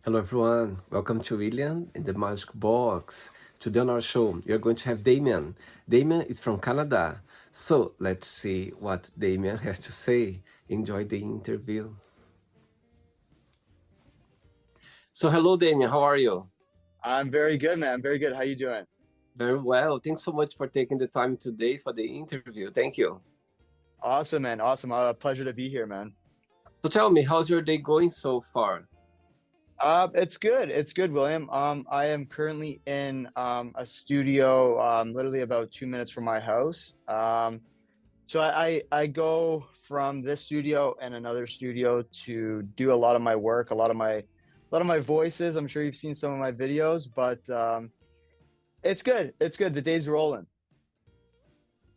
Hello everyone, welcome to William in the Magic Box. Today on our show, you're going to have Damian. Damian is from Canada. So let's see what Damian has to say. Enjoy the interview. So hello Damian, how are you? I'm very good, man. Very good. How you doing? Very well. Thanks so much for taking the time today for the interview. Thank you. Awesome, man. Awesome. Pleasure to be here, man. So tell me, how's your day going so far? It's good. It's good, William. I am currently in a studio, literally about 2 minutes from my house. So I go from this studio and another studio to do a lot of my work, a lot of my voices. I'm sure you've seen some of my videos, but it's good. It's good. The day's rolling.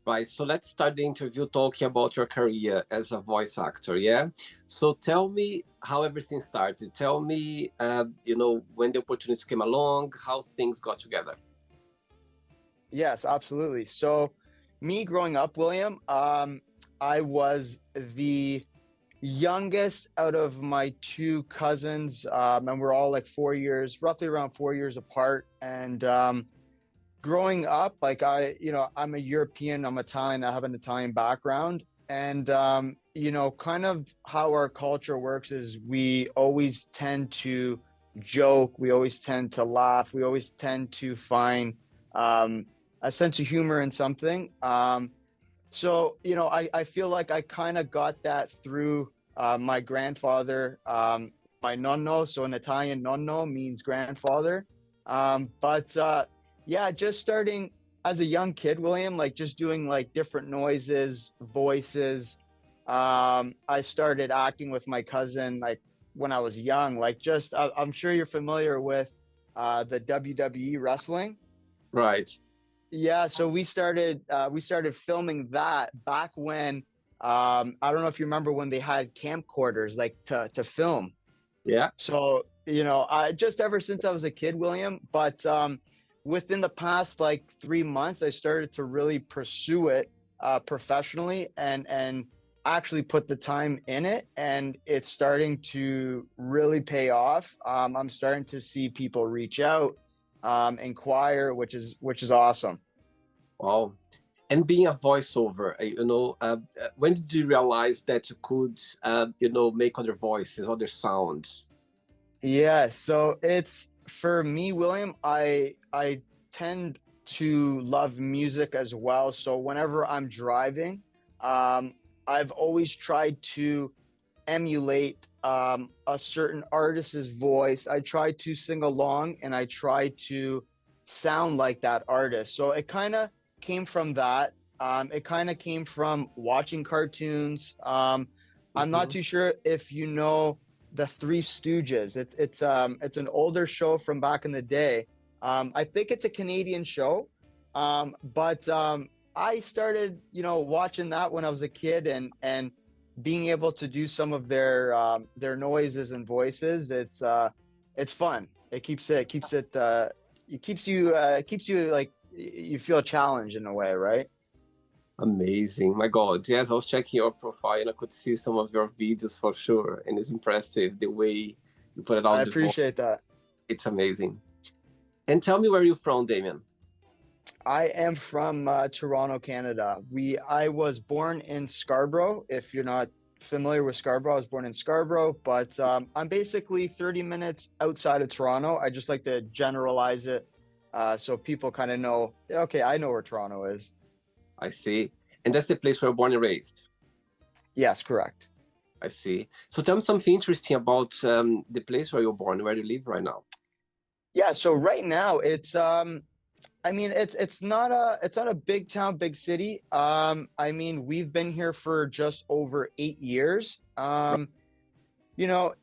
Right, so let's start the interview talking about your career as a voice actor, yeah? So tell me how everything started. Tell me, when the opportunities came along, how things got together. Yes, absolutely. So, me growing up, William, I was the youngest out of my two cousins, and we're all like 4 years, roughly around 4 years apart. And growing up, like I'm a European, I'm Italian, I have an Italian background. And, kind of how our culture works is we always tend to joke, we always tend to laugh, we always tend to find um, a sense of humor in something. So I feel like I kind of got that through my grandfather, my nonno. So an Italian nonno means grandfather. But yeah, just starting as a young kid, William, like just doing like different noises, voices. I started acting with my cousin like when I was young. Like I'm sure you're familiar with the WWE wrestling. Right. Yeah, so we started filming that back when I don't know if you remember when they had camcorders like to film. Yeah. So, I just ever since I was a kid, William, but within the past like 3 months, I started to really pursue it professionally and actually put the time in it, and it's starting to really pay off. I'm starting to see people reach out, inquire, which is awesome. Wow. And being a voiceover, when did you realize that you could, make other voices, other sounds? Yeah, so it's for me, William, I tend to love music as well. So whenever I'm driving, I've always tried to emulate a certain artist's voice. I try to sing along and I try to sound like that artist. So it kind of came from that. It kind of came from watching cartoons. I'm not Hmm. too sure if you know the Three Stooges. It's an older show from back in the day. I think it's a Canadian show, but I started watching that when I was a kid and being able to do some of their noises and voices. It's fun. It keeps you like you feel challenged in a way, right? Amazing. My God. Yes, I was checking your profile and I could see some of your videos for sure. And it's impressive the way you put it I out the voice. appreciate that. It's amazing. And tell me where you're from, Damien. I am from Toronto, Canada. I was born in Scarborough. If you're not familiar with Scarborough, I was born in Scarborough, but I'm basically 30 minutes outside of Toronto. I just like to generalize it so people kind of know, okay, I know where Toronto is. I see. And that's the place where you're born and raised. Yes, correct. I see. So tell me something interesting about the place where you're born, where you live right now. Yeah, so right now I mean it's not a big town, big city. I mean we've been here for just over 8 years. Right.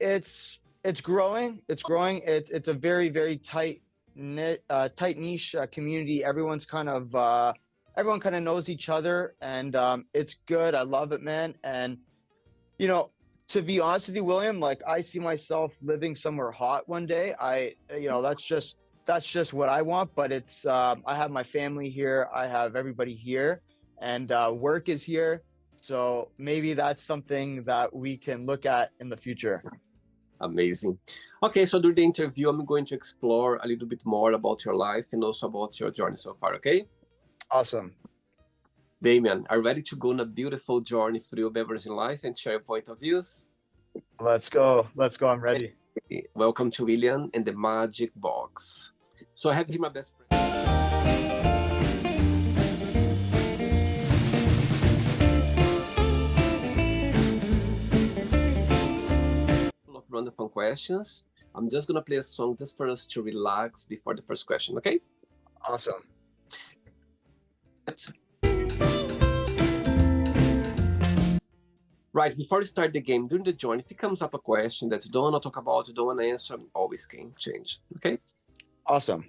It's growing. It's growing. It's a very, very tight niche community. Everyone kind of knows each other, and it's good. I love it, man. And you know, to be honest with you, William, like I see myself living somewhere hot one day. That's just what I want. But I have my family here. I have everybody here, and work is here. So maybe that's something that we can look at in the future. Amazing. Okay, so during the interview, I'm going to explore a little bit more about your life and also about your journey so far, okay? Awesome. Damian, are you ready to go on a beautiful journey through your memories in life and share your point of views? Let's go. Let's go. I'm ready. Welcome to William and the Magic Box. So I have here my best friend. Of random questions. I'm just gonna play a song just for us to relax before the first question, okay? Awesome. Right, before we start the game, during the journey, if it comes up a question that you don't want to talk about, you don't want to answer, always can change, okay? Awesome.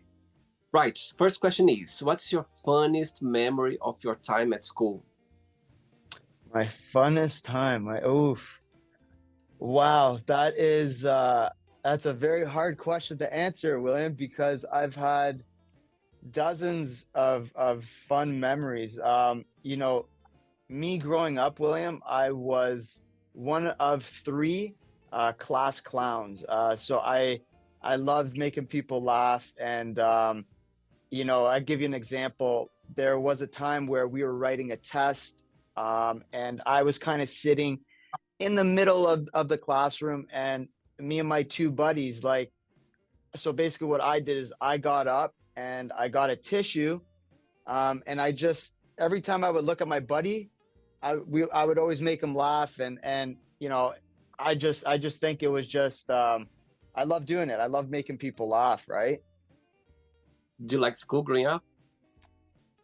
Right, first question is, what's your funniest memory of your time at school? My funnest time. Wow, that's a very hard question to answer, William, because I've had dozens of fun memories. Me growing up, William, I was one of three class clowns. So I loved making people laugh, and I'd give you an example. There was a time where we were writing a test, and I was kind of sitting in the middle of the classroom, and me and my two buddies, so basically what I did is I got up and I got a tissue, and every time I would look at my buddy, I would always make him laugh, and I just think it was just I love doing it. I love making people laugh, right? Do you like school growing up?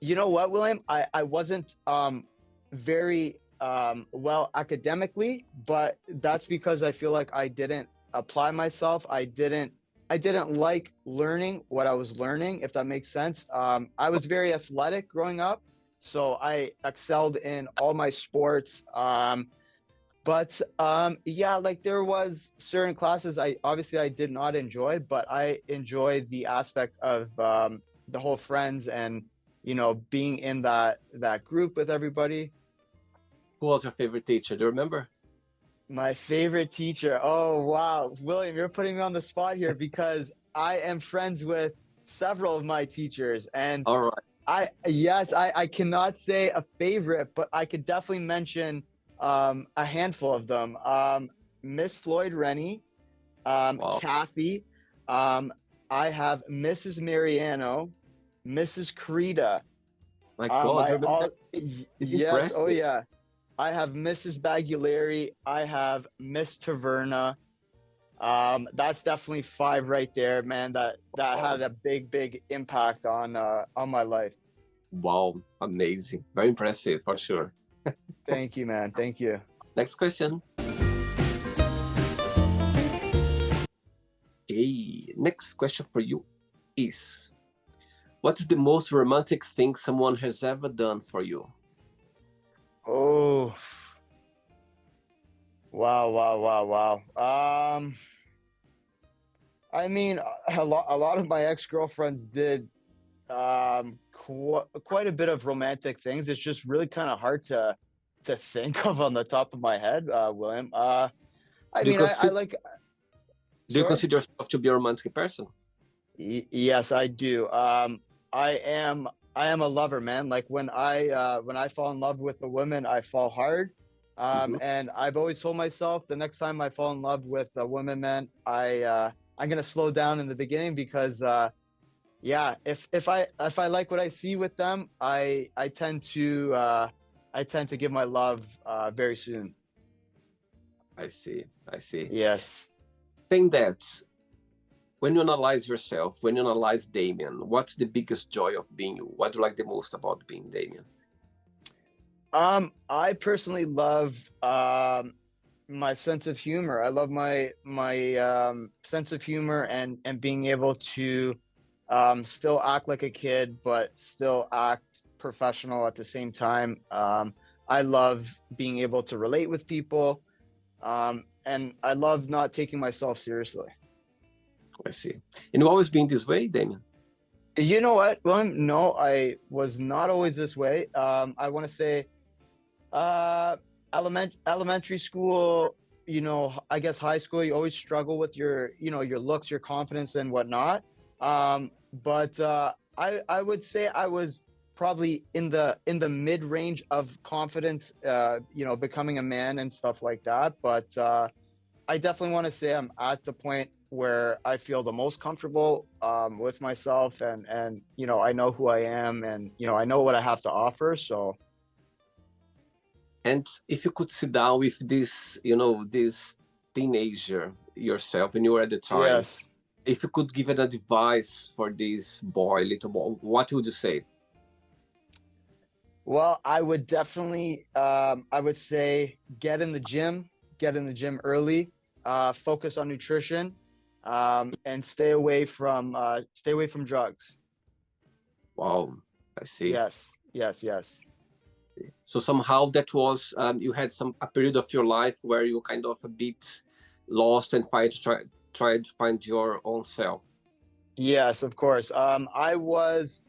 You know what, William? I wasn't very well academically, but that's because I feel like I didn't apply myself. I didn't like learning what I was learning, if that makes sense. I was very athletic growing up, so I excelled in all my sports. But like there was certain classes I did not enjoy, but I enjoyed the aspect of the whole friends and being in that group with everybody. Who was your favorite teacher? Do you remember? My favorite teacher. Oh, wow. William, you're putting me on the spot here because I am friends with several of my teachers. And all right. I cannot say a favorite, but I could definitely mention a handful of them. Miss Floyd Rennie, Wow. Kathy. I have Mrs. Mariano, Mrs. Krita. My God, yes, impressive. oh yeah. I have Mrs. Bagulieri. I have Miss Taverna. That's definitely 5 right there, man. That had a big impact on my life. Wow, amazing. Very impressive, for sure. Thank you, man. Thank you. Next question. Okay, next question for you is, what is the most romantic thing someone has ever done for you? Oh, wow. I mean, a lot of my ex-girlfriends did quite a bit of romantic things. It's just really kind of hard to think of on the top of my head, William. I like. Do you consider yourself to be a romantic person? Yes, I do. I am a lover, man. Like when I fall in love with a woman, I fall hard. And I've always told myself the next time I fall in love with a woman, man, I'm gonna slow down in the beginning because if I like what I see with them, I tend to give my love very soon. I see. Yes. Think that when you analyze yourself, when you analyze Damian, what's the biggest joy of being you? What do you like the most about being Damian? I personally love my sense of humor. I love my sense of humor and being able to still act like a kid, but still act professional at the same time. I love being able to relate with people, and I love not taking myself seriously. I see. And you've always been this way, Damian? You know what, William? No, I was not always this way. I want to say elementary school, I guess high school, you always struggle with your looks, your confidence and whatnot. But I would say I was probably in the mid range of confidence, becoming a man and stuff like that. But I definitely want to say I'm at the point where I feel the most comfortable with myself, and I know who I am, and I know what I have to offer. So And if you could sit down with this, this teenager yourself when you were at the time, yes. if you could give an advice for this boy, little boy, what would you say? Well, I would definitely, I would say get in the gym early, focus on nutrition, and stay away from drugs. Wow, I see. Yes, yes, yes. So somehow that was you had a period of your life where you kind of a bit lost and tried to find your own self. Yes, of course. I want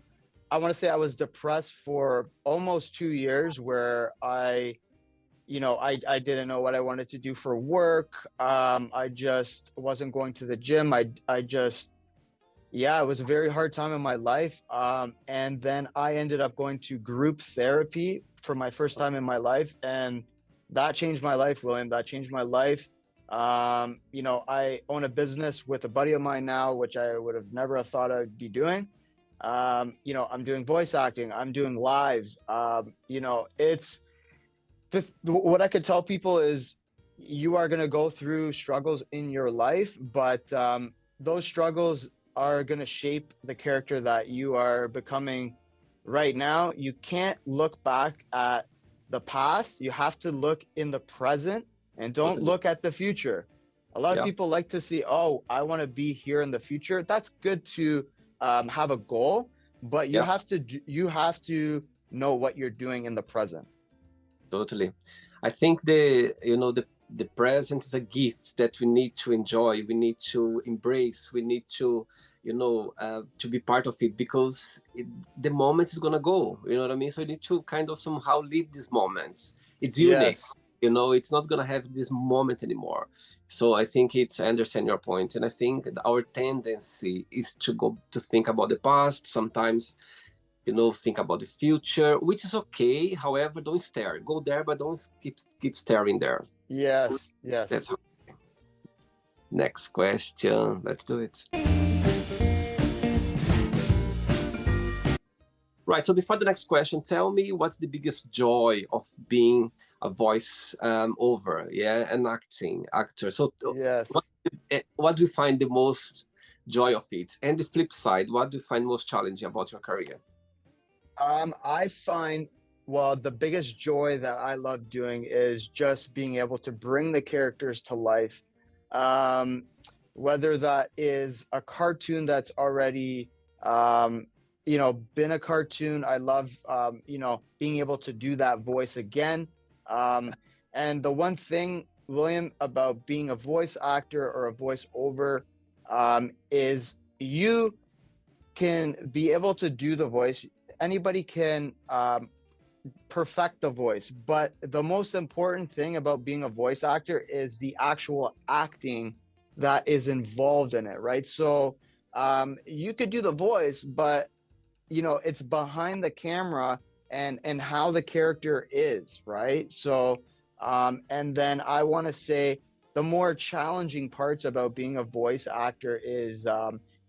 to say I was depressed for almost 2 years where I didn't know what I wanted to do for work. I just wasn't going to the gym. I just, yeah, it was a very hard time in my life. And then I ended up going to group therapy for my first time in my life. And that changed my life, William. That changed my life. I own a business with a buddy of mine now, which I would have never have thought I'd be doing. I'm doing voice acting, I'm doing lives. It's what I could tell people is you are going to go through struggles in your life, but those struggles are going to shape the character that you are becoming right now. You can't look back at the past. You have to look in the present and don't Totally. look at the future. A lot of Yeah, people like to see, oh, I want to be here in the future. That's good to have a goal, but yeah, you have to know what you're doing in the present. totally. I think the present is a gift that we need to enjoy. We need to embrace. We need to be part of it because the moment is gonna go. You know what I mean? So you need to kind of somehow live these moments. It's unique. Yes. It's not gonna have this moment anymore. So I think I understand your point, and I think our tendency is to go to think about the past sometimes, think about the future, which is okay. However, don't stare. Go there, but don't keep staring there. Yes, yes. That's how. Next question. Let's do it. Right. So before the next question, tell me what's the biggest joy of being a voice over, yeah, an actor. So Yes. what do you find the most joy of it? And the flip side, what do you find most challenging about your career? I find, well, the biggest joy that I love doing is just being able to bring the characters to life. Um, Whether that is a cartoon that's already, been a cartoon. I love, being able to do that voice again. And the one thing, William, about being a voice actor or a voiceover, is you can be able to do the voice. Anybody can perfect the voice, but the most important thing about being a voice actor is the actual acting that is involved in it, right? So you could do the voice, but it's behind the camera and how the character is, right? So and then I want to say the more challenging parts about being a voice actor is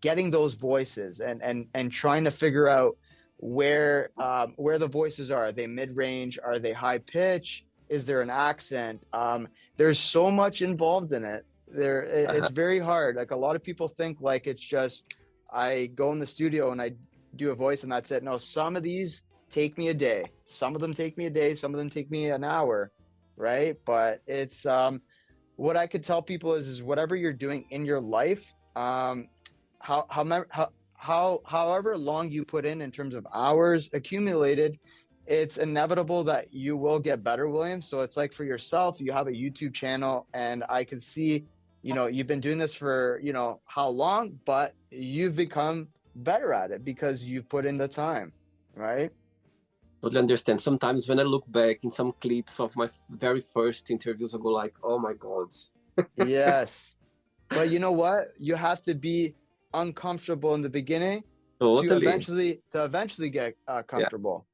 getting those voices and trying to figure out where the voices are. Are they mid-range? Are they high pitch? Is there an accent? There's so much involved in it. Uh-huh. It's very hard. Like a lot of people think like it's just I go in the studio and I do a voice and that's it. No, some of these take me a day. Some of them take me a day. Some of them take me an hour, right? But it's what I could tell people is whatever you're doing in your life, however long you put in terms of hours accumulated, it's inevitable that you will get better, William. So it's like for yourself, you have a YouTube channel, and I can see, you've been doing this for how long, but you've become better at it because you've put in the time, right? Totally understand. Sometimes when I look back in some clips of my very first interviews, I go like, oh my God. Yes. But you know what? You have to be uncomfortable in the beginning Totally. to eventually get Yeah. comfortable.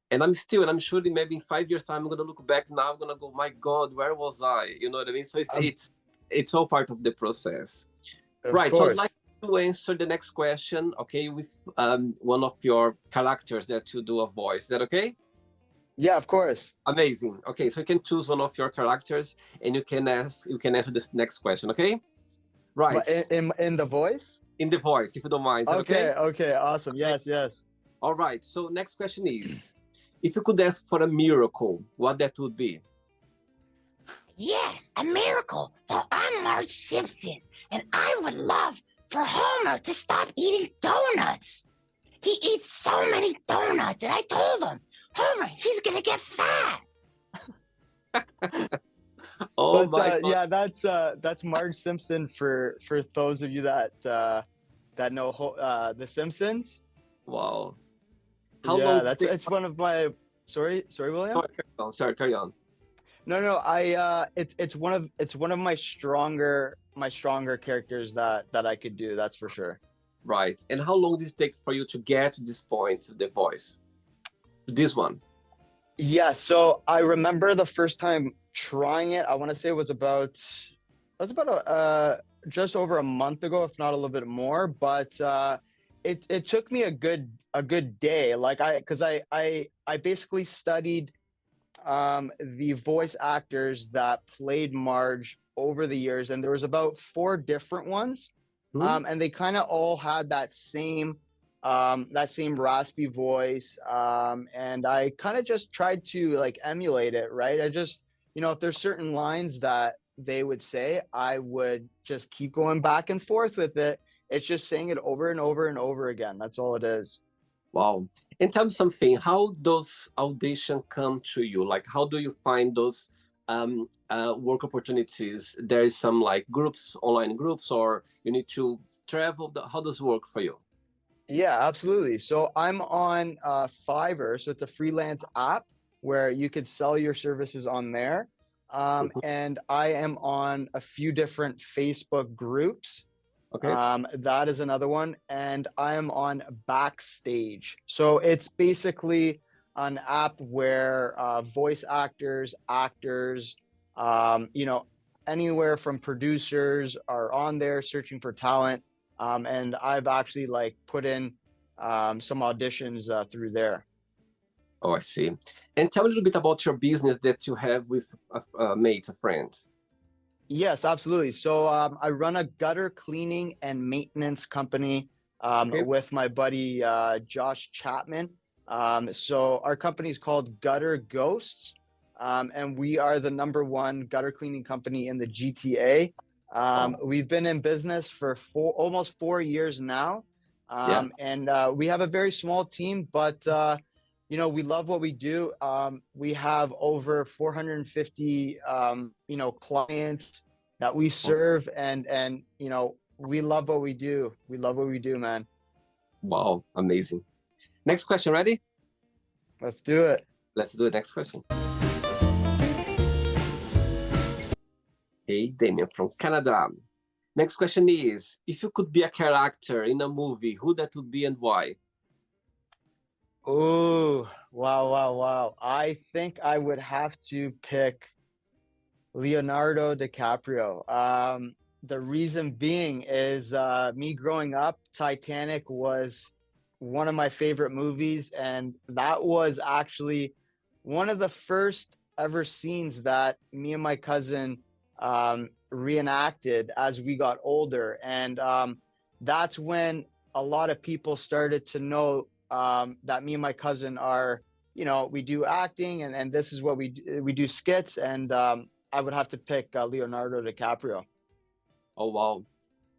And I'm sure that maybe in 5 years time, I'm gonna look back now, I'm gonna go, my God, where was I? You know what I mean? So Um, it's all part of the process. of Right. So I'd like course. to answer the next question, okay, with one of your characters that you do a voice. Is that okay? Yeah, of course. Amazing. Okay, so you can choose one of your characters and you can answer this next question, okay? Right. But in the voice? In the voice, if you don't mind. Is that okay? Okay, okay, awesome. Okay. Yes, yes. All right. So next question is, if you could ask for a miracle, what that would be? Yes, a miracle. Well, I'm Marge Simpson, and I would love for Homer to stop eating donuts. He eats so many donuts, and I told him, Homer, he's gonna get fat. Oh But my God. yeah, that's Marge Simpson for those of you that know The Simpsons. Wow. How long Yeah, did it that's take it's one of my sorry, William. Sorry, carry on. Sorry, carry on. No, it's one of my stronger characters that I could do. That's for sure. Right. And how long did it take for you to get to this point, the voice? This one. Yeah, so I remember the first time trying it. I want to say it was about just over a month ago, if not a little bit more. But it took me a good day. Like I basically studied the voice actors that played Marge over the years, and there was about four different ones, Hmm? and they kind of all had that same raspy voice, and I kind of just tried to like emulate it, right? I just, if there's certain lines that they would say, I would just keep going back and forth with it. It's just saying it over and over and over again. That's all it is. Wow. And tell me something, how those audition come to you? Like, how do you find those work opportunities? There is some like groups, online groups, or you need to travel. How does it work for you? Yeah, absolutely. So I'm on Fiverr, so it's a freelance app where you could sell your services on there. Mhm. And I am on a few different Facebook groups. Okay. That is another one. And I am on Backstage. So it's basically an app where voice actors, anywhere from producers are on there searching for talent. And I've actually like put in some auditions through there. Oh, I see. And tell me a little bit about your business that you have with a mate, a friend. Yes, absolutely. So I run a gutter cleaning and maintenance company Okay. with my buddy Josh Chapman. So our company is called Gutter Ghosts, and we are the number one gutter cleaning company in the GTA. Wow. We've been in business for almost 4 years now, Yeah. and we have a very small team, but we love what we do. We have over 450 clients that we serve, and we love what we do. We love what we do, man. Wow. Amazing. Next question. Ready? Let's do it. Let's do the next question. Hey, Damian from Canada. Next question is, if you could be a character in a movie, who that would be and why? Oh, wow, wow, wow. I think I would have to pick Leonardo DiCaprio. The reason being is me growing up, Titanic was one of my favorite movies, and that was actually one of the first ever scenes that me and my cousin reenacted as we got older. And that's when a lot of people started to know that me and my cousin are, we do acting, and this is what we do skits. And I would have to pick Leonardo DiCaprio. Oh, wow.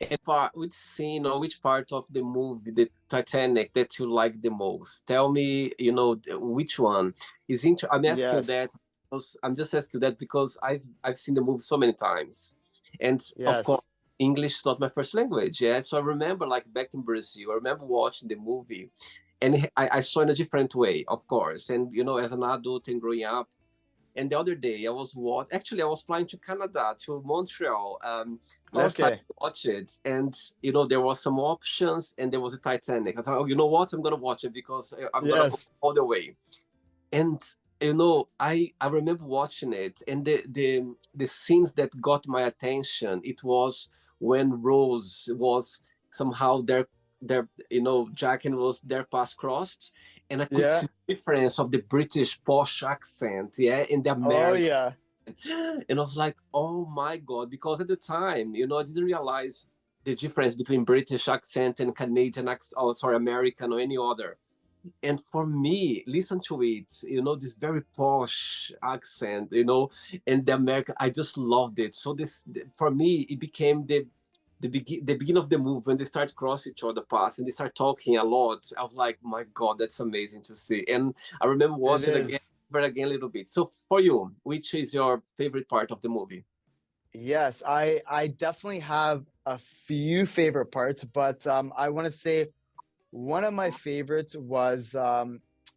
And which scene or which part of the movie, the Titanic, that you like the most? Tell me, which one is I'm asking you Yes, that because I'm just asking you that because I've seen the movie so many times, and of course, yes, English is not my first language. Yeah, so I remember like back in Brazil, I remember watching the movie, And I saw in a different way, of course. And, you know, as an adult and growing up, and the other day I was actually I was flying to Canada, to Montreal. Last time Okay. I watched it, and you know there was some options, and there was a Titanic. I thought, oh, you know what, I'm gonna watch it because I'm gonna go Yes. all the way. And you know, I remember watching it, and the scenes that got my attention, it was when Rose was somehow their you know, Jack and Rose, their paths crossed, and I could Yeah. see the difference of the British posh accent, yeah, and the Oh American. yeah. And I was like, oh my God, because at the time, you know, I didn't realize the difference between British accent and Canadian accent, oh sorry, American or any other. And for me, listen to it, you know, this very posh accent, you know, and the American, I just loved it. So this, for me, it became the beginning of the movie when they start cross each other path and they start talking a lot. I was like, my God, that's amazing to see. And I remember It watching it again, is. but again a little bit. So for you, which is your favorite part of the movie? Yes, I definitely have a few favorite parts, but I want to say one of my favorites was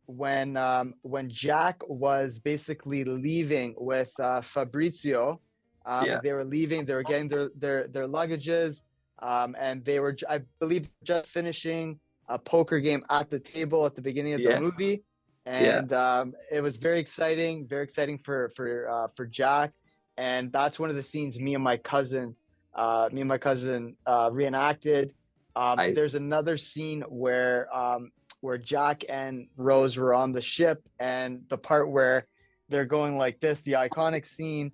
when Jack was basically leaving with Fabrizio. Yeah, They were leaving. They were getting their luggages, and they were, I believe, just finishing a poker game at the table at the beginning of the yeah, movie, yeah. and it was very exciting for Jack. And that's one of the scenes me and my cousin reenacted. I see. There's another scene where Jack and Rose were on the ship, and the part where they're going like this, the iconic scene.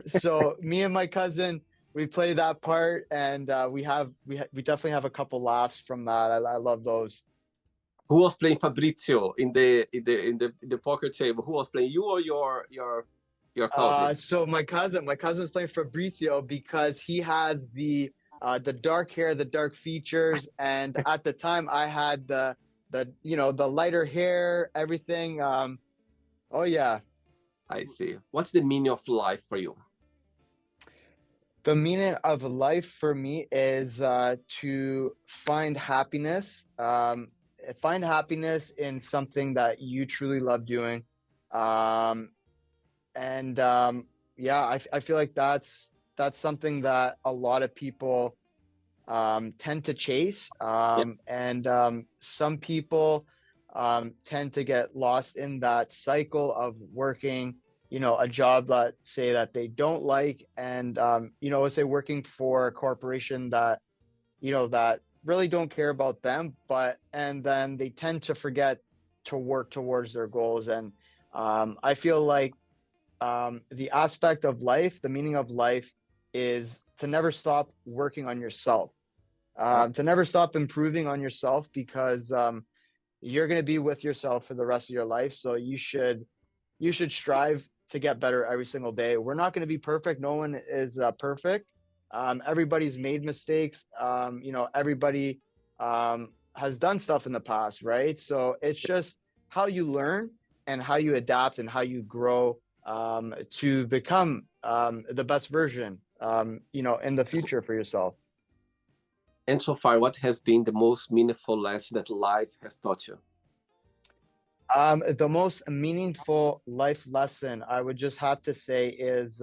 So me and my cousin, we play that part, and we definitely have a couple laughs from that. I love those. Who was playing Fabrizio in the poker table? Who was playing, you or your cousin? So my cousin was playing Fabrizio because he has the dark hair, the dark features, and at the time I had the the lighter hair, everything. Oh yeah, I see. What's the meaning of life for you? the meaning of life for me is to find happiness. Find happiness in something that you truly love doing. Um, and yeah, I feel like that's something that a lot of people tend to chase, Yeah, and some people tend to get lost in that cycle of working, a job that say that they don't like, and let's say working for a corporation that that really don't care about them, and then they tend to forget to work towards their goals. And I feel like the aspect of life, the meaning of life, is to never stop working on yourself, oh, to never stop improving on yourself, because you're going to be with yourself for the rest of your life. So you should strive to get better every single day. We're not going to be perfect. No one is perfect. Everybody's made mistakes. Everybody has done stuff in the past, right? So it's just how you learn and how you adapt and how you grow to become the best version, in the future for yourself. and so far, what has been the most meaningful lesson that life has taught you? The most meaningful life lesson I would just have to say is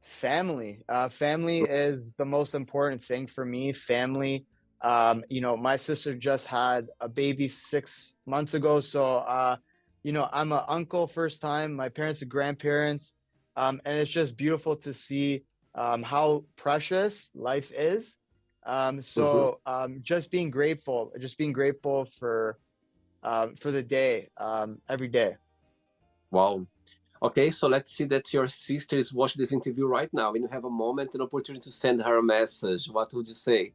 family. Family is the most important thing for me. Family. My sister just had a baby 6 months ago, so I'm an uncle first time. My parents are grandparents, and it's just beautiful to see how precious life is. Mhm. Just being grateful for the day, every day. Wow. Okay, so let's see that your sister is watching this interview right now, and you have a moment, an opportunity to send her a message. What would you say?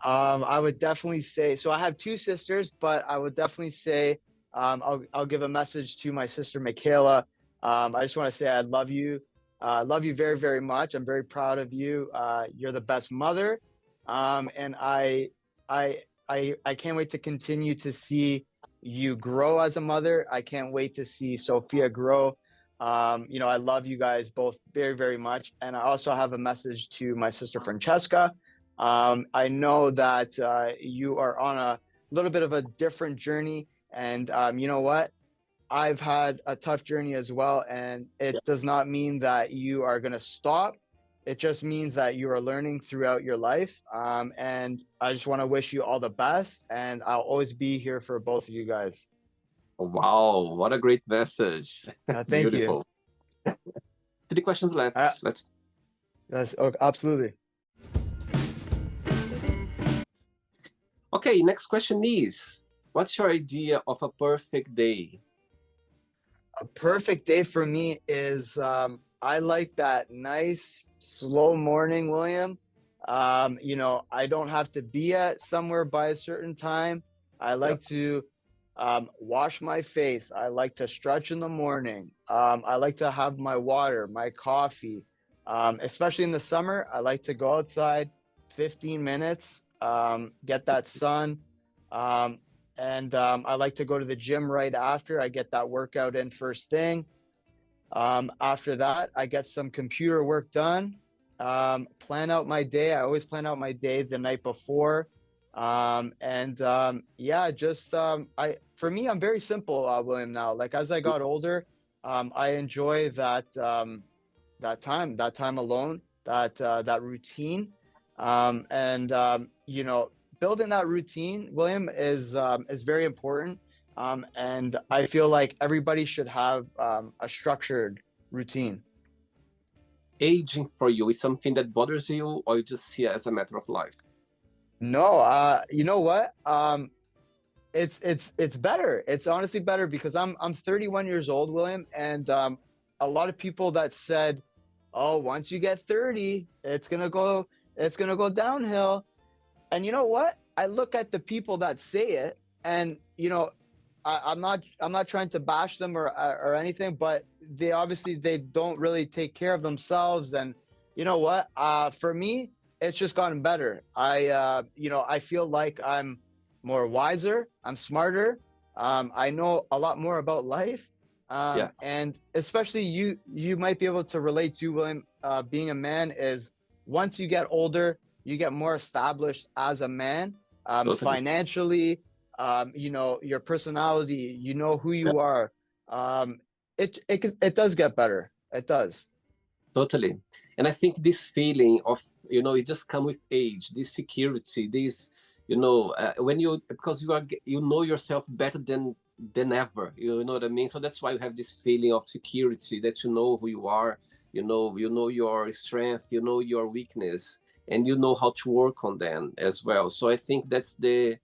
I would definitely say, so I have two sisters, but I would definitely say, I'll give a message to my sister Michaela. I just want to say I love you. I love you very, very much. I'm very proud of you. You're the best mother, and I, I can't wait to continue to see you grow as a mother. I can't wait to see Sophia grow. I love you guys both very, very much. And I also have a message to my sister Francesca. I know that you are on little bit of a different journey. And you know what? I've had a tough journey as well, and it does not mean that you are going to stop. It just means that you are learning throughout your life. And I just want to wish you all the best, and I'll always be here for both of you guys. Wow, what a great message. Thank you. Beautiful. 3 questions left. That's absolutely. Okay, next question is, what's your idea of a perfect day? A perfect day for me is I like that nice slow morning, William. You know, I don't have to be at somewhere by a certain time. I like to wash my face. I like to stretch in the morning. I like to have my water, my coffee. Especially in the summer, I like to go outside 15 minutes, get that sun. And I like to go to the gym right after. I get that workout in first thing. After that, I get some computer work done. Plan out my day. I always plan out my day the night before. Yeah, just for me, I'm very simple, William. Now, like as I got older, I enjoy that time alone, that routine, you know, building that routine, William, is very important. And I feel like everybody should have a structured routine. Aging for you is something that bothers you, or you just see it as a matter of life? No, you know what? It's better. It's honestly better because I'm 31 years old, William, and a lot of people that said, "Oh, once you get 30, it's gonna go downhill." And you know what? I look at the people that say it, and you know, I'm not trying to bash them or anything, but they don't really take care of themselves. And you know what? For me, it's just gotten better. You know, I feel like I'm more wiser. I'm smarter. I know a lot more about life. And especially you might be able to relate to, William, being a man is once you get older, you get more established as a man, Totally. financially, you know, your personality, you know who you are. It does get better. It does. Totally. And I think this feeling of, you know, it just come with age, this security, this, you know, when you, because you know yourself better than ever, you know what I mean? So that's why you have this feeling of security, that you know who you are, you know your strength, you know your weakness, and you know how to work on them as well. So I think that's the,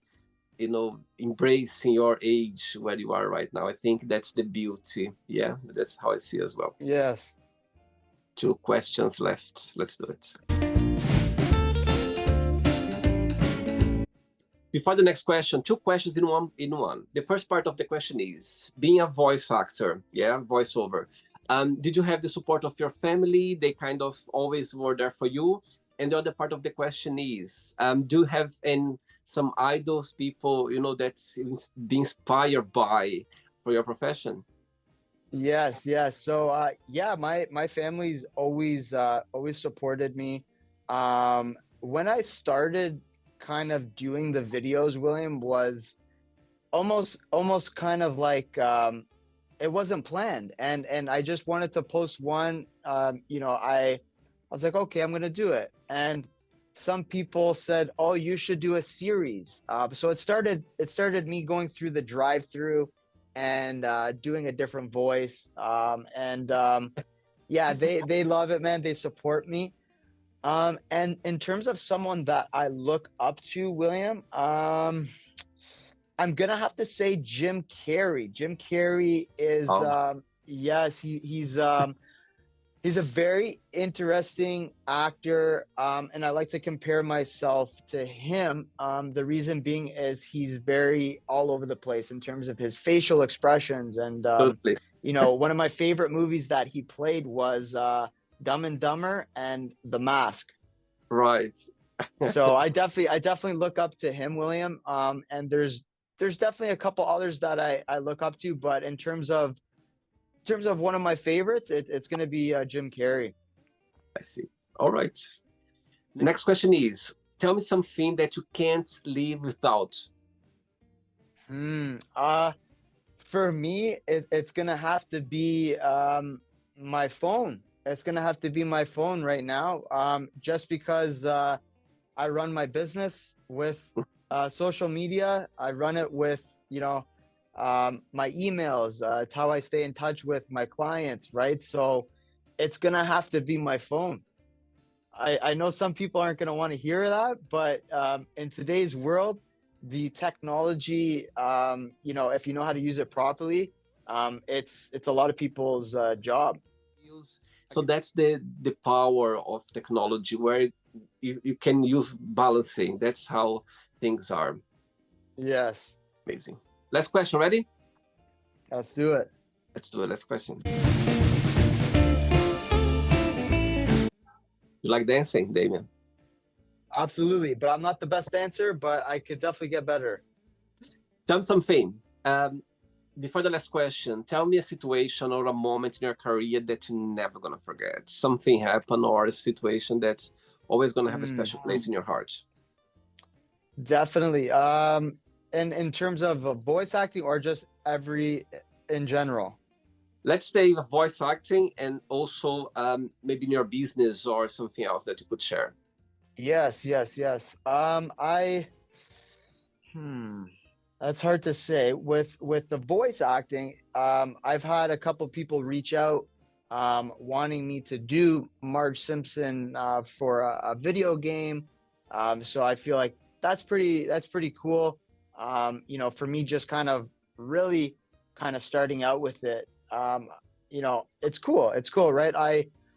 you know, embracing your age where you are right now. I think that's the beauty. Yeah, that's how I see as well. Yes. 2 questions left. Let's do it. Before the next question, 2 questions in one. The first part of the question is, being a voice actor, voiceover, did you have the support of your family? They kind of always were there for you? And the other part of the question is, do you have some idols, people, you know, that's be inspired by for your profession? Yes. So yeah, my family's always supported me. When I started kind of doing the videos, William, was almost kind of like it wasn't planned, and I just wanted to post one. You know, I was like, okay, I'm gonna do it, and some people said, oh, you should do a series. So it started me going through the drive-through and doing a different voice. Yeah, they love it, man. They support me. And in terms of someone that I look up to, William, I'm gonna have to say Jim Carrey. Jim Carrey is yes, he's a very interesting actor, and I like to compare myself to him. The reason being is he's very all over the place in terms of his facial expressions, and Totally. you know, one of my favorite movies that he played was Dumb and Dumber and The Mask. Right. So I definitely look up to him, William. And there's definitely a couple others that I look up to, but in terms of one of my favorites, it's going to be Jim Carrey. I see. All right. The next question is, tell me something that you can't live without. Hmm. For me, it's gonna have to be my phone. It's gonna have to be my phone right now. Just because I run my business with social media. I run it with, my emails. It's how I stay in touch with my clients, right? So it's gonna have to be my phone. I know some people aren't gonna want to hear that, but in today's world, the technology, if you know how to use it properly, it's a lot of people's job. So that's the power of technology, where you can use balancing. That's how things are. Yes, Amazing. Last question. Ready? let's do it. Let's do it. Last question. You like dancing, Damian? Absolutely, but I'm not the best dancer, but I could definitely get better. Tell me something. Before the last question, tell me a situation or a moment in your career that you're never gonna forget. Something happened or a situation that's always gonna have a special place in your heart. Definitely. In terms of voice acting or just in general. Let's say voice acting and also maybe in your business or something else that you could share. Yes, yes, yes. That's hard to say. With the voice acting, I've had a couple people reach out, wanting me to do Marge Simpson for a video game. So I feel like that's pretty cool. For me, just kind of really kind of starting out with it. It's cool. It's cool, right?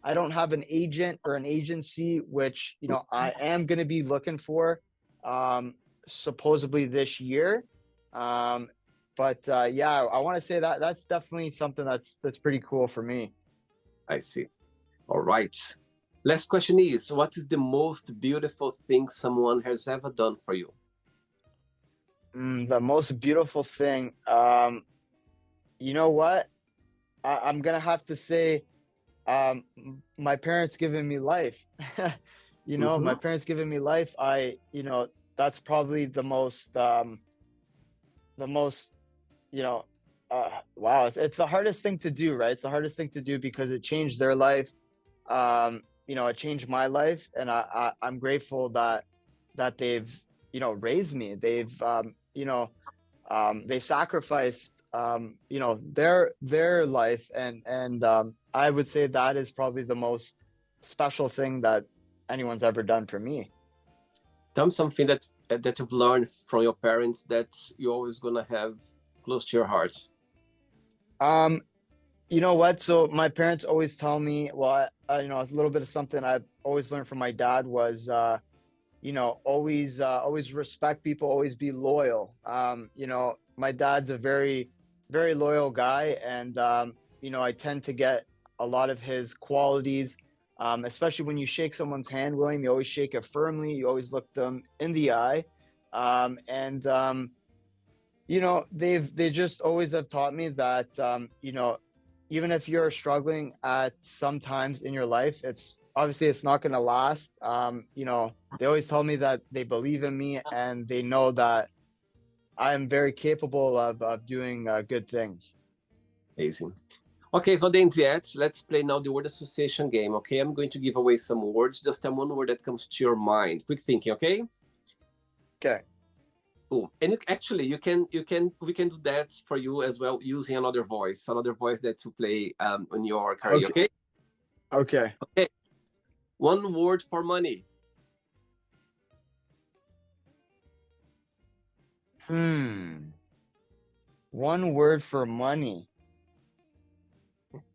I don't have an agent or an agency, which I am going to be looking for, supposedly this year. But yeah, I want to say that that's definitely something that's pretty cool for me. I see. All right. Last question is, what is the most beautiful thing someone has ever done for you? The most beautiful thing, you know what? I'm gonna have to say, my parents giving me life. My Mm-hmm. parents giving me life. That's probably the most, you know, wow, it's the hardest thing to do, right? It's the hardest thing to do because it changed their life. It changed my life, and I'm grateful that they've raised me. They sacrificed their life, and I would say that is probably the most special thing that anyone's ever done for me. Tell me something that you've learned from your parents that you're always gonna have close to your heart. Um, you know what? So my parents always tell me, well, a little bit of something I've always learned from my dad was, always respect people, always be loyal. My dad's a very, very loyal guy, and I tend to get a lot of his qualities, especially when you shake someone's hand, William. You always shake it firmly. You always look them in the eye, and they just always have taught me that even if you're struggling at some times in your life, it's not going to last. They always tell me that they believe in me and they know that I am very capable of doing good things. Amazing. Okay, so then let's play now the word association game. Okay, I'm going to give away some words. Just tell one word that comes to your mind. Quick thinking. Okay. Okay. Cool. And we can do that for you as well using another voice that you play on your career. Okay. Okay. Okay. Okay. One word for money. One word for money.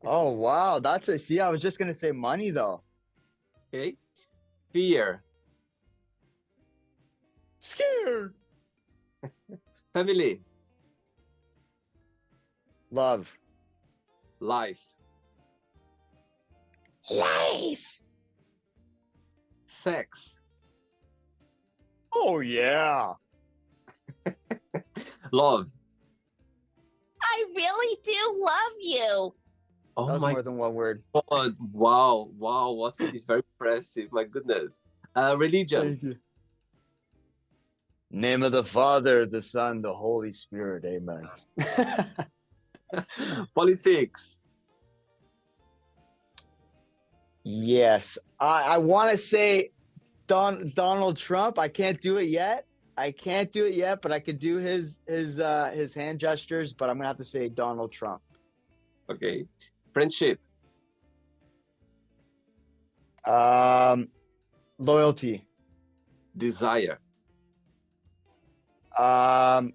Oh, wow. See, I was just going to say money though. Okay. Fear. Scared. Family. Love. Life. Life. Sex. Oh, yeah. Love. I really do love you. Oh That was my more than one word. God. Wow. What is very impressive. My goodness. Religion. Thank you. Name of the Father, the Son, the Holy Spirit. Amen. Politics. Yes. I want to say Donald Trump. I can't do it yet. But I could do his hand gestures, but I'm gonna have to say Donald Trump. Okay. Friendship. Loyalty. Desire.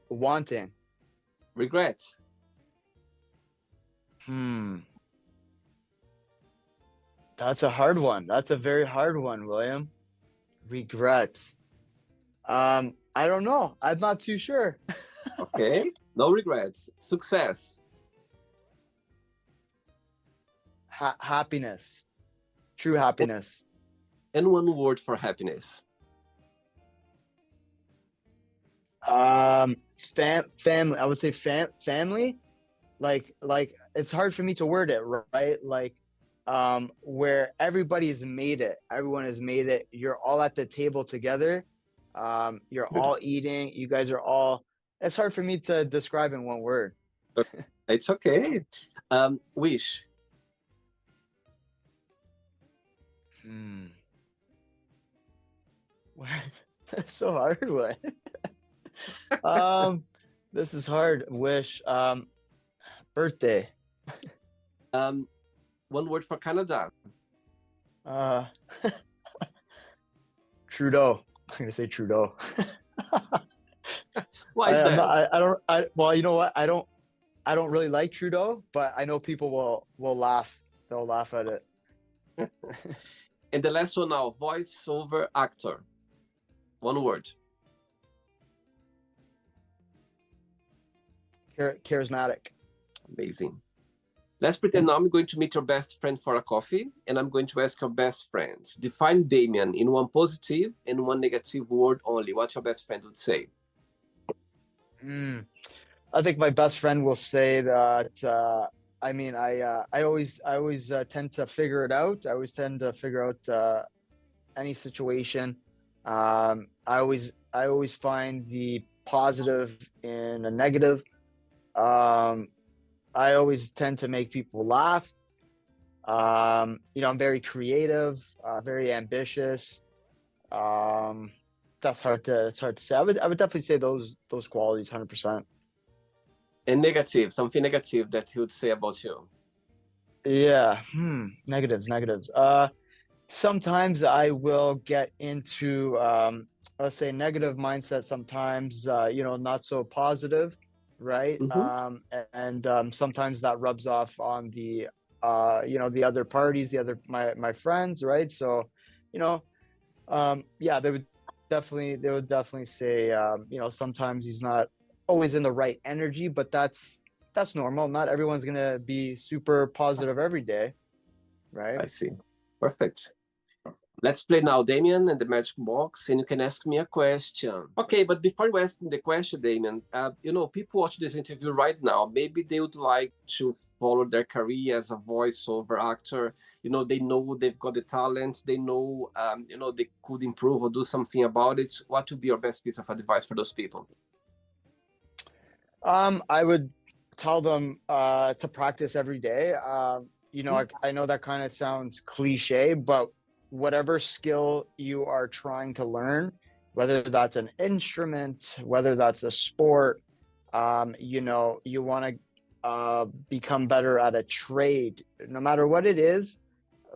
Wanting. Regret. That's a hard one. That's a very hard one, William. Regrets. I don't know. I'm not too sure. Okay. No regrets. Success. Happiness. True happiness. And one word for happiness. Family. I would say family. Like it's hard for me to word it, right? Like where everybody's made it. Everyone has made it. You're all at the table together. You're all eating. You guys are all. It's hard for me to describe in one word. It's okay. Wish. That's so hard. What? This is hard. Wish. Birthday. One word for Canada. Trudeau. I'm gonna say Trudeau. Why is that? Well, you know what? I don't really like Trudeau, but I know people will laugh. They'll laugh at it. And the last one now, voice-over actor. One word. Charismatic. Amazing. Let's pretend now I'm going to meet your best friend for a coffee, and I'm going to ask your best friends. Define Damian in one positive and one negative word only. What your best friend would say? I think my best friend will say that. I always tend to figure it out. I always tend to figure out any situation. I always find the positive in a negative. I always tend to make people laugh. I'm very creative, very ambitious. That's hard to say. I would definitely say those qualities 100%. And negative, something negative that he would say about you. Yeah. Negatives. Sometimes I will get into let's say negative mindset sometimes, not so positive, right? Sometimes that rubs off on the the other parties, my friends, right? So they would definitely say sometimes he's not always in the right energy, but that's normal. Not everyone's gonna be super positive every day, right? I see. Perfect. Let's play now, Damian, and the magic box, and you can ask me a question. Okay, but before you ask me the question, Damian, people watch this interview right now. Maybe they would like to follow their career as a voiceover actor. They know they've got the talent. They know, they could improve or do something about it. What would be your best piece of advice for those people? I would tell them to practice every day. I know that kind of sounds cliche, but whatever skill you are trying to learn, whether that's an instrument, whether that's a sport, you want to become better at a trade, no matter what it is.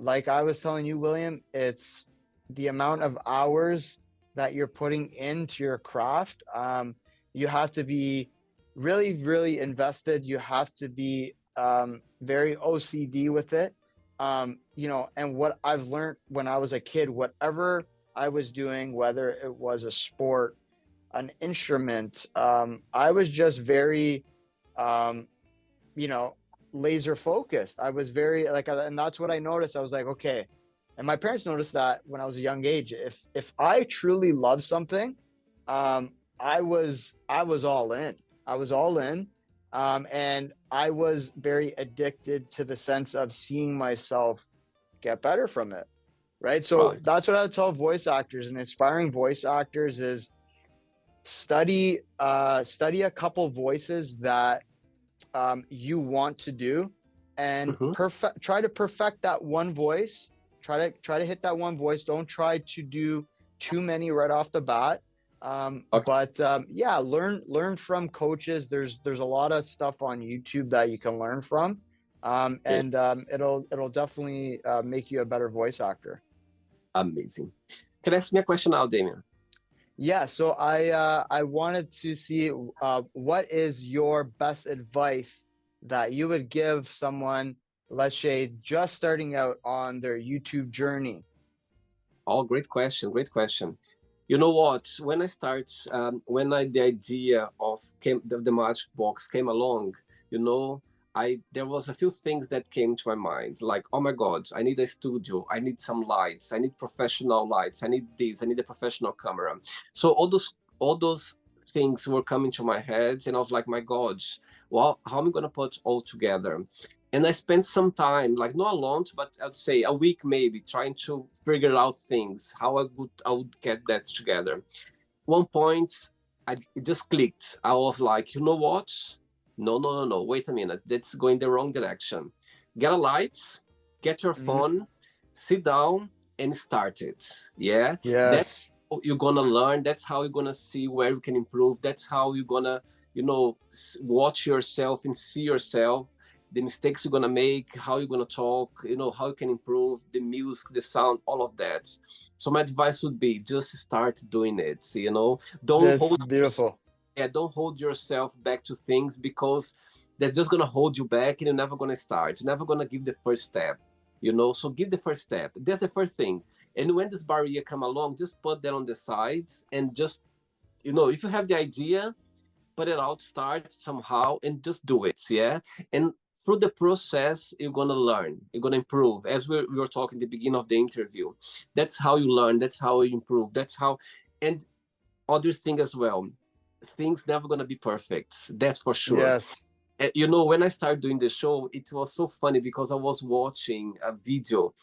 Like I was telling you, William, it's the amount of hours that you're putting into your craft. You have to be really, really invested. You have to be very OCD with it. And what I've learned when I was a kid, whatever I was doing, whether it was a sport, an instrument, I was just very, laser focused. I was very and that's what I noticed. I was like, okay. And my parents noticed that when I was a young age. If I truly love something, I was all in. I was all in. And I was very addicted to the sense of seeing myself get better from it. Right. So That's what I would tell voice actors and aspiring voice actors is study a couple voices that you want to do, and Mhm. try to perfect that one voice. Try to hit that one voice. Don't try to do too many right off the bat. Okay. Yeah, learn from coaches. There's a lot of stuff on YouTube that you can learn from, and it'll definitely make you a better voice actor. Amazing. Can I ask me a question now, Damian? Yeah, so I wanted to see what is your best advice that you would give someone, let's say, just starting out on their YouTube journey. Oh, great question. Great question. You know what? When I start, the idea of the magic box came along, you know, there was a few things that came to my mind, like, oh my God, I need a studio, I need some lights, I need professional lights, I need this, I need a professional camera. So all those things were coming to my head, and I was like, my God, well, how am I gonna put all together? And I spent some time, like not a lot, but I'd say a week maybe, trying to figure out things, how I would get that together. One point, it just clicked. I was like, you know what? No, no, no, no. Wait a minute. That's going the wrong direction. Get a light, get your Mhm. phone, sit down, and start it. Yeah, that's Yes. how you're gonna learn. That's how you're gonna see where you can improve. That's how you're gonna, watch yourself and see yourself, the mistakes you're gonna make, how you're gonna talk, how you can improve the music, the sound, all of that. So my advice would be just start doing it. Don't That's hold beautiful. yeah, don't hold yourself back to things, because they're just gonna hold you back, and you're never gonna start. You're never gonna give the first step. So give the first step. That's the first thing. And when this barrier come along, just put that on the sides, and just, if you have the idea, put it out, start somehow, and just do it. Yeah. And through the process, you're gonna learn, you're gonna improve. As we were talking at the beginning of the interview, that's how you learn, that's how you improve, that's how. And other thing as well, things never gonna be perfect, that's for sure. Yes. When I started doing the show, it was so funny, because I was watching a video,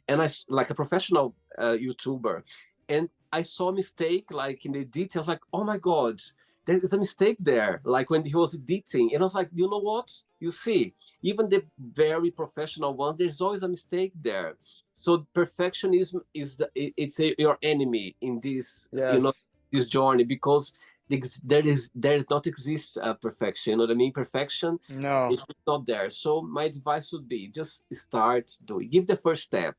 and like a professional YouTuber, and I saw a mistake, like in the details, like, oh my God, there is a mistake there, like when he was editing, and I was like, you know what? You see, even the very professional one, there's always a mistake there. So perfectionism your enemy in this, Yes. this journey, because there not exists perfection. You know what I mean? Perfection, No. it's not there. So my advice would be just start doing. Give the first step,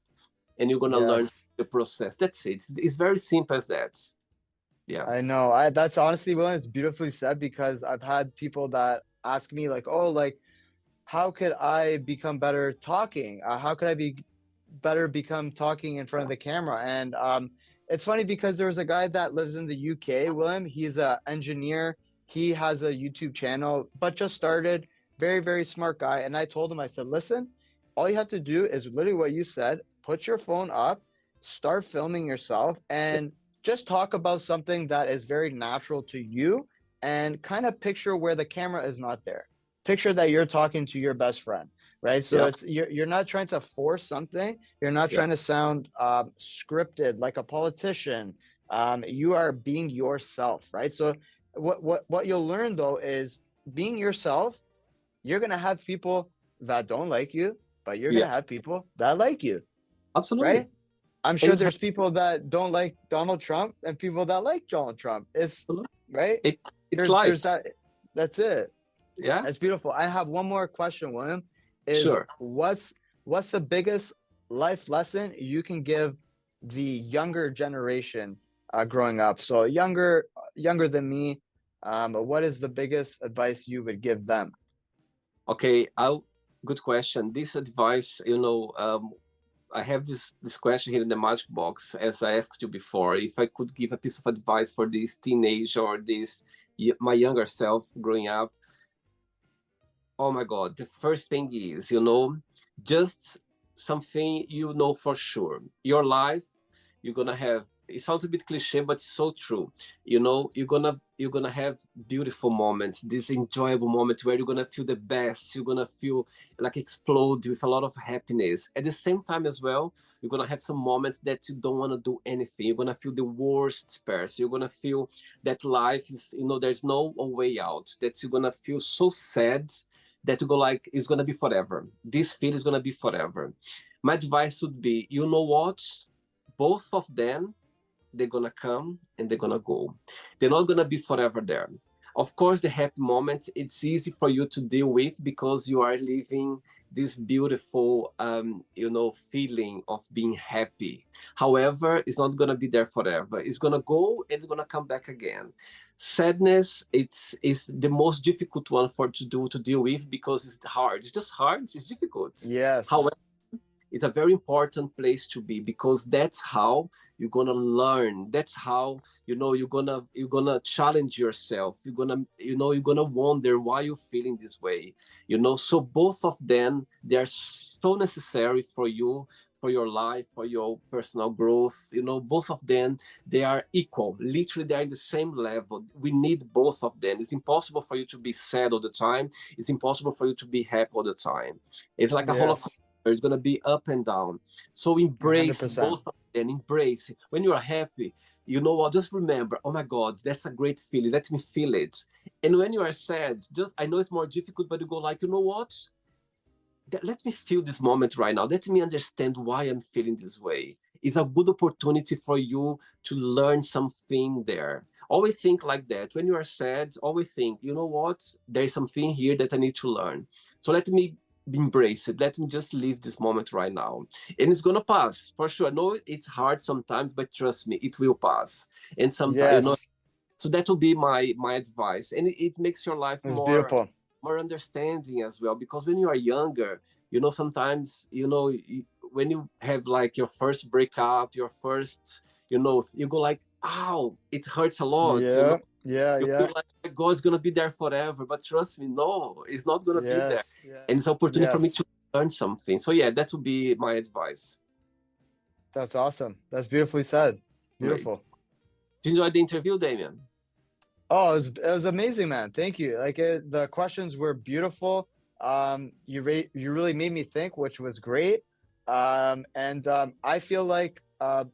and you're gonna learn Yes. the process. That's it. It's very simple as that. Yeah. I know. I That's honestly, William, it's beautifully said, because I've had people that ask me like, "Oh, like, how could I become better talking? How could I be better become talking in front of the camera?" And it's funny, because there was a guy that lives in the UK, William. He's an engineer. He has a YouTube channel, but just started. Very, very smart guy. And I told him, I said, listen, all you have to do is literally what you said. Put your phone up, start filming yourself, and just talk about something that is very natural to you, and kind of picture where the camera is not there. Picture that you're talking to your best friend, right? So Yeah. you're not trying to force something. You're not Yeah. trying to sound scripted like a politician. You are being yourself, right? So what you'll learn though is, being yourself, you're gonna have people that don't like you, but you're Yeah. gonna have people that like you, Absolutely. right? I'm And sure it's very there's people that don't like Donald Trump and people that like Donald Trump. It's right. it, it's There's life. that. That's it. Yeah. That's beautiful. I have one more question, William. Is Sure. what's the biggest life lesson you can give the younger generation growing up? So younger than me. What is the biggest advice you would give them? Okay. Good question. This advice, I have this question here in the magic box, as I asked you before. If I could give a piece of advice for this teenage, or my younger self growing up, oh my God, the first thing is, just something for sure. Your life, you're gonna have it sounds a bit cliche, but it's so true. You know, you're gonna have beautiful moments, these enjoyable moments where you're gonna feel the best. You're gonna feel like explode with a lot of happiness. At the same time as well, you're gonna have some moments that you don't want to do anything. You're gonna feel the worst person. You're gonna feel that life is, there's no way out. That you're gonna feel so sad that you go like it's gonna be forever. This feeling is gonna be forever. My advice would be, you know what? Both of them, they're gonna come and they're gonna go. They're not gonna be forever there. Of course, the happy moment, it's easy for you to deal with because you are living this beautiful, feeling of being happy. However, it's not gonna be there forever. It's gonna go and it's gonna come back again. Sadness, it's is the most difficult one for to deal with because it's hard. It's just hard. It's difficult. Yes. However, it's a very important place to be because that's how you're gonna learn. That's how you're gonna challenge yourself. You're gonna wonder why you're feeling this way. So both of them, they're so necessary for you, for your life, for your personal growth. Both of them, they are equal. Literally, they're in the same level. We need both of them. It's impossible for you to be sad all the time. It's impossible for you to be happy all the time. It's like a roller coaster. Yes. It's going to be up and down. So embrace 100%. both of them. Embrace. When you are happy, you know what? Just remember, oh my God, that's a great feeling. Let me feel it. And when you are sad, I know it's more difficult, but you go like, you know what? Let me feel this moment right now. Let me understand why I'm feeling this way. It's a good opportunity for you to learn something there. Always think like that. When you are sad, always think, you know what? There's something here that I need to learn. So let me embrace it. Let me just live this moment right now. And it's gonna pass for sure. I know it's hard sometimes, but trust me, it will pass. And sometimes, Yes. so that will be my advice. And it makes your life It's more beautiful. understanding as well, because when you are younger, sometimes, when you have like your first breakup, your first, you go like, ow, it hurts a lot. Yeah. Yeah. You Yeah. feel like God's gonna be there forever, but trust me, no, it's not gonna be there. Yes. And it's an opportunity for me Yes. to learn something. So yeah, that would be my advice. That's awesome. That's beautifully said. Great. Beautiful. Did you enjoy the interview, Damian? Oh, it was amazing, man. Thank you. Like the questions were beautiful. You really made me think, which was great. And I feel like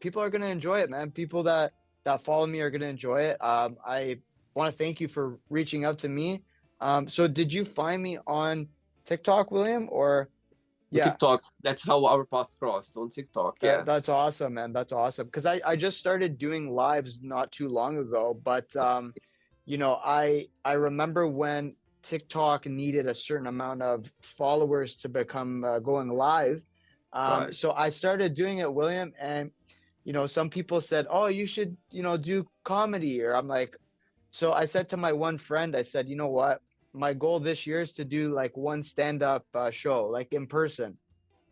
people are gonna enjoy it, man. People that follow me are gonna enjoy it. I want to thank you for reaching out to me. So did you find me on TikTok, William? Or On yeah, TikTok, that's how our path crossed, on TikTok. Yes. that's awesome, man. That's awesome. Because I just started doing lives not too long ago, but I remember when TikTok needed a certain amount of followers to become going live. Right. So I started doing it, William, and some people said, "Oh, you should, do comedy." Or I'm like, so I said to my one friend, I said, "You know what? My goal this year is to do like one stand-up show, like in person."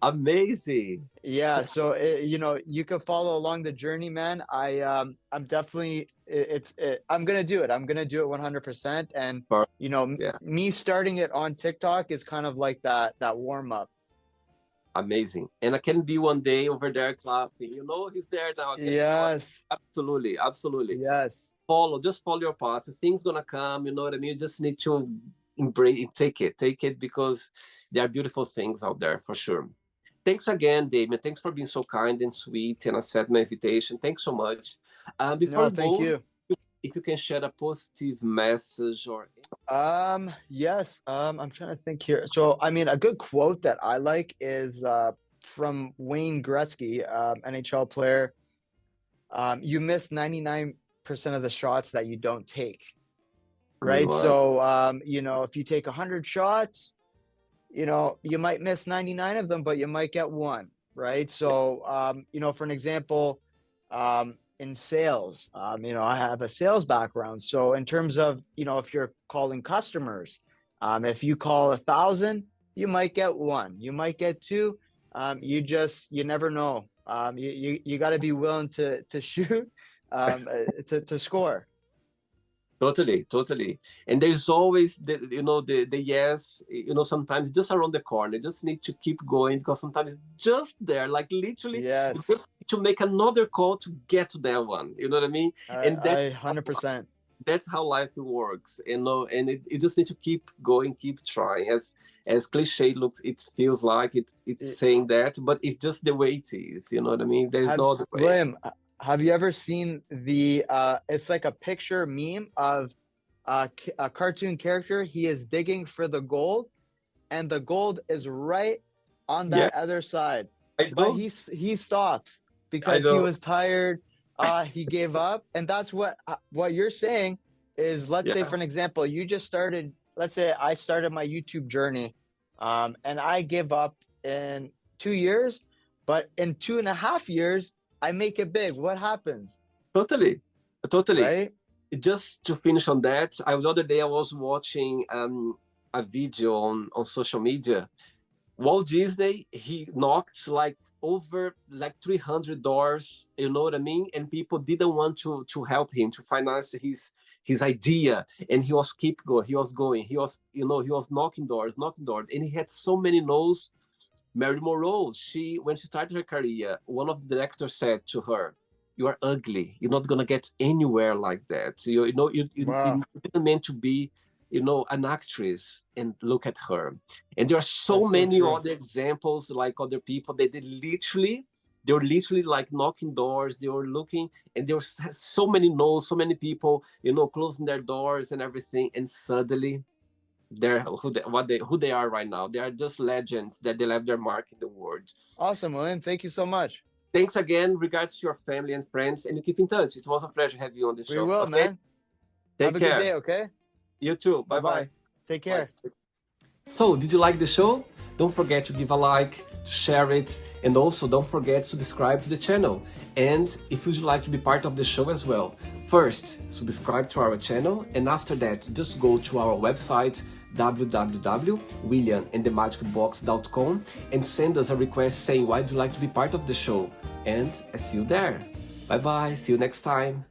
Amazing. Yeah, so you can follow along the journey, man. I'm definitely I'm gonna do it. I'm gonna do it 100%. And Perfect. Yeah. me starting it on TikTok is kind of like that warm up. Amazing. And I can be one day over there clapping. He's there now. I can be one. Yes, Absolutely. Absolutely. yes. Just follow your path. Things gonna come, you know what I mean? You just need to embrace it, take it because there are beautiful things out there for sure. Thanks again, Damien. Thanks for being so kind and sweet and accept my invitation. Thanks so much. Before No, you thank go, you. if you can share a positive message or Yes. I'm trying to think here. So, I mean, a good quote that I like is from Wayne Gretzky, NHL player. You miss 99% of the shots that you don't take. good Right. one. So, if you take 100 shots, you might miss 99 of them, but you might get one. Right. So, for an example, in sales, I have a sales background. So in terms of, if you're calling customers, if you call 1,000, you might get one, you might get two. You never know. You got to be willing to shoot, to score. Totally, totally. And there's always the yes, sometimes just around the corner. You just need to keep going because sometimes just there, like literally, you Yes, just need to make another call to get to that one. You know what I mean? And I 100%. that's how life works, and you just need to keep going, keep trying. As cliche looks, it feels like it's saying that, but it's just the way it is. You know what I mean? There's Have no other way. William, have you ever seen the it's like a picture meme of a cartoon character? He is digging for the gold, and the gold is right on Yeah, that other side. I But know. he stops I because he know. was tired. He gave up, and that's what you're saying is. Let's say, Yeah, for an example, you just started. Let's say I started my YouTube journey, and I give up in 2 years, but in 2.5 years, I make it big. What happens, totally, totally. right? Just to finish on that, the other day I was watching a video on social media. Walt Disney, he knocked like over like 300 doors, you know what I mean? And people didn't want to help him to finance his idea. And he was keep going, he was going, he was knocking doors, and he had so many no's. Mary Monroe, when she started her career, one of the directors said to her, "You are ugly. You're not gonna get anywhere like that. Wow, You didn't meant to be, an actress." And look at her. And there are so that's so many true. other examples, like other people that they were literally like knocking doors. They were looking, and there were so many no's, so many people, closing their doors and everything. And suddenly, they're who they are right now. They are just legends that they left their mark in the world. Awesome, William. Thank you so much. Thanks again. Regards to your family and friends, and you keep in touch. It was a pleasure having you on the We show. will, Okay, man. Have take a good day. care. Okay. You too. Bye Bye bye. bye. Take care. So, did you like the show? Don't forget to give a like, to share it, and also don't forget to subscribe to the channel. And if you'd like to be part of the show as well, first subscribe to our channel, and after that, just go to our website www.williamandthemagicbox.com and send us a request saying why would you like to be part of the show. And I see you there. Bye bye. See you next time.